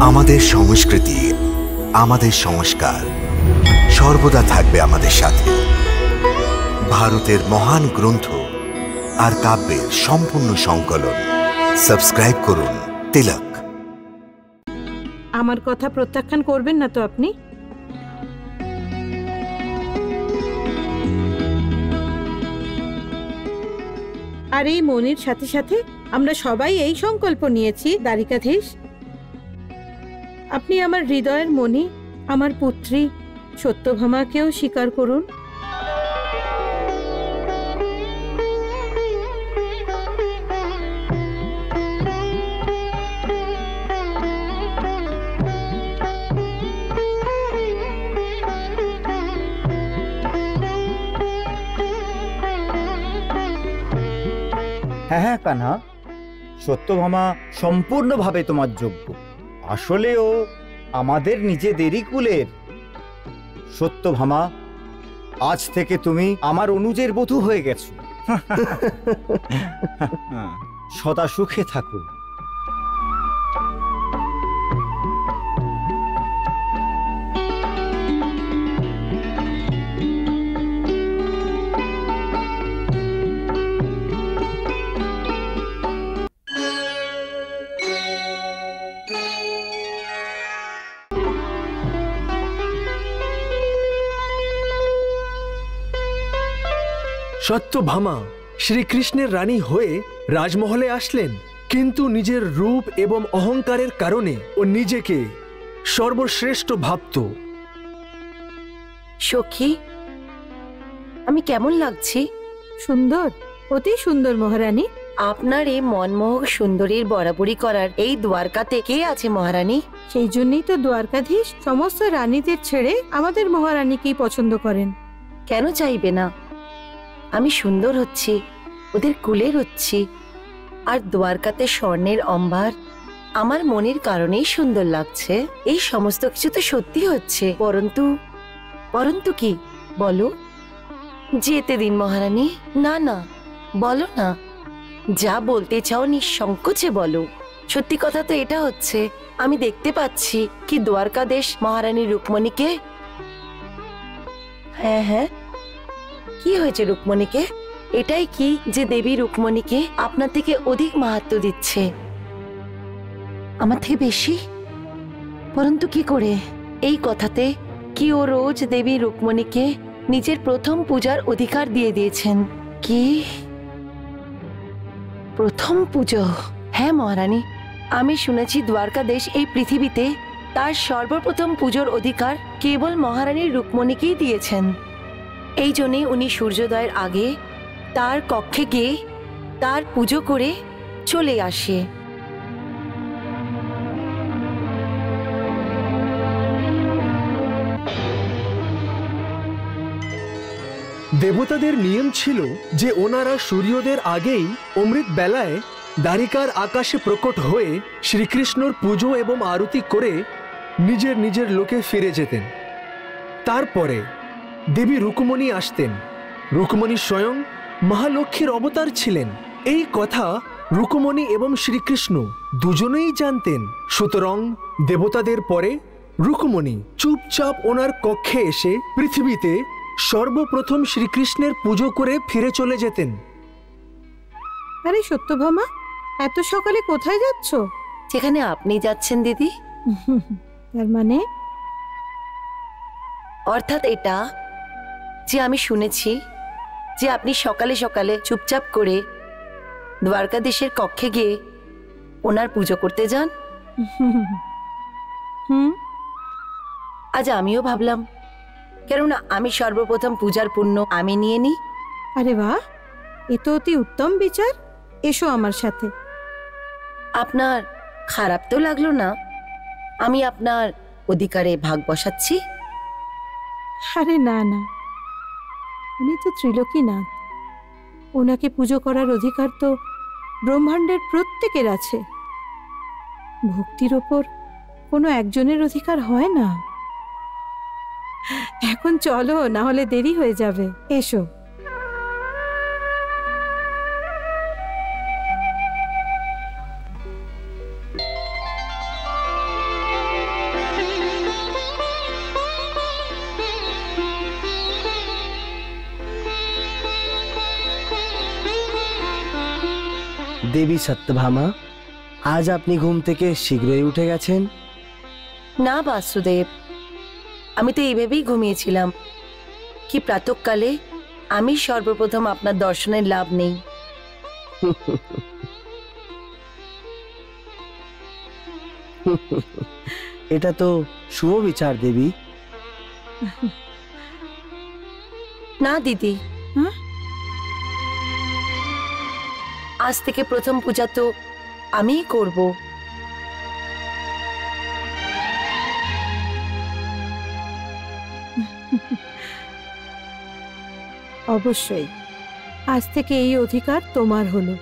আমাদের সংস্কৃতি, আমাদের সংস্কার সর্বদা থাকবে আমাদের সাথে। ভারতের মহান গ্রন্থ আর কাব্যের সম্পূর্ণ সংকলন। সাবস্ক্রাইব করুন তিলক। আমার কথা প্রত্যাখ্যান করবেন না তো আপনি? আর এই মনির সাথে সাথে আমরা সবাই এই সংকল্প নিয়েছি দ্বারিকাধীশ, আপনি আমার হৃদয়ের মণি, আমার পুত্রী সত্যভামাকেও স্বীকার করুন। হ্যাঁ হ্যাঁ কানহা, সত্যভামা সম্পূর্ণভাবে তোমার যোগ্য। আসলেও আমাদের নিজেদেরই কুলের। সত্যভামা, আজ থেকে তুমি আমার অনুজের বধূ হয়ে গেছো। সদা সুখে থাকো। সত্যভামা শ্রীকৃষ্ণের রানী হয়ে রাজমহলে আসলেন, কিন্তু নিজের রূপ এবং অহংকারের কারণে ও নিজেকে সর্বশ্রেষ্ঠ ভাবত। সখী, আমি কেমন লাগছি? সুন্দর, অতি সুন্দর মহারানী। আপনার এই মনমোহক সুন্দরীর বরাবরি করার এই দ্বারকাতে কে আছে মহারানী? সেই জন্যই তো দ্বারকাধীশ সমস্ত রানীদের ছেড়ে আমাদের মহারানীকেই পছন্দ করেন। কেন চাইবে না? আমি সুন্দর হচ্ছি, ওদের কুলের হচ্ছি, আর দ্বারকাতে স্বর্ণের অম্বার আমার মনের কারণেই সুন্দর লাগছে। এই সমস্ত কিছু তো সত্যি হচ্ছে, পরন্তু কি বলো? যেতে দিন মহারানী। না না, বলো না, যা বলতে চাও নিঃসংকোচে বলো। সত্যি কথা তো এটা হচ্ছে, আমি দেখতে পাচ্ছি কি দ্বারকাদেশ মহারানী রুক্মণীকে। হ্যাঁ হ্যাঁ, কি হয়েছে রুক্মণীকে? এটাই কি যে দেবী রুক্মণীকে আপনার থেকে অধিক মাহাত্ম্য দিচ্ছে, আমার থেকে বেশি? পরন্তু কি করে? এই কথাতে কি ও রোজ দেবী রুক্মণীকে নিজের প্রথম পূজার অধিকার দিয়ে দিয়েছেন? কি প্রথম পুজো? হ্যাঁ মহারানী, আমি শুনেছি দ্বারকাদেশ এই পৃথিবীতে তার সর্বপ্রথম পুজোর অধিকার কেবল মহারানী রুক্মণীকেই দিয়েছেন। এই জন্যে উনি সূর্যোদয়ের আগে তার কক্ষে গিয়ে তার পুজো করে চলে আসে। দেবতাদের নিয়ম ছিল যে ওনারা সূর্যোদয়ের আগেই অমৃত বেলায় দ্বারিকার আকাশে প্রকট হয়ে শ্রীকৃষ্ণর পুজো এবং আরতি করে নিজের নিজের লোকে ফিরে যেতেন। তারপরে দেবী রুক্মণী আসতেন। রুক্মণী স্বয়ং মহালক্ষ্মীর অবতার ছিলেন। এই কথা রুক্মণী এবং শ্রীকৃষ্ণ দুজনেই জানতেন। সুতরাং দেবতাদের পরে রুক্মণী চুপচাপ ওনার কক্ষে এসে পৃথিবীতে সর্বপ্রথম শ্রীকৃষ্ণের পুজো করে ফিরে চলে যেতেন। আরে সত্যভামা, এত সকালে কোথায় যাচ্ছ? যেখানে আপনি যাচ্ছেন দিদি। তার মানে? অর্থাৎ এটা যে আমি শুনেছি যে আপনি সকালে সকালে চুপচাপ করে দ্বারকাধীশের কক্ষে গিয়ে ওনার পুজো করতে যান। আজ আমিও ভাবলাম কেননা আমি সর্বপ্রথম পূজার পুণ্য আমি নিয়ে নিই। আরে বাহ, এ তো অতি উত্তম বিচার। এসো আমার সাথে। আপনার খারাপ তো লাগলো না আমি আপনার অধিকারে ভাগ বসাচ্ছি? আরে না না, উনি তো ত্রিলোকীনাথ, ওনাকে পুজো করার অধিকার তো ব্রহ্মাণ্ডের প্রত্যেকের আছে। ভক্তির ওপর কোনো একজনের অধিকার হয় না। এখন চলো, না হলে দেরি হয়ে যাবে। এসো। দেবী সত্যভামা, আজ আপনি ঘুম থেকে শীঘ্রই উঠে গেছেন। না বাসুদেব, আমি তো এইভাবেই ঘুমিয়েছিলাম কি প্রাতঃকালে আমি সর্বপ্রথম আপনার দর্শনের লাভ নেই। এটা তো শুভ বিচার দেবী। না দিদি, হ্যাঁ? আজ থেকে প্রথম পূজা তো আমিই করব। অবশ্যই আজ থেকে এই অধিকার তোমার হলো।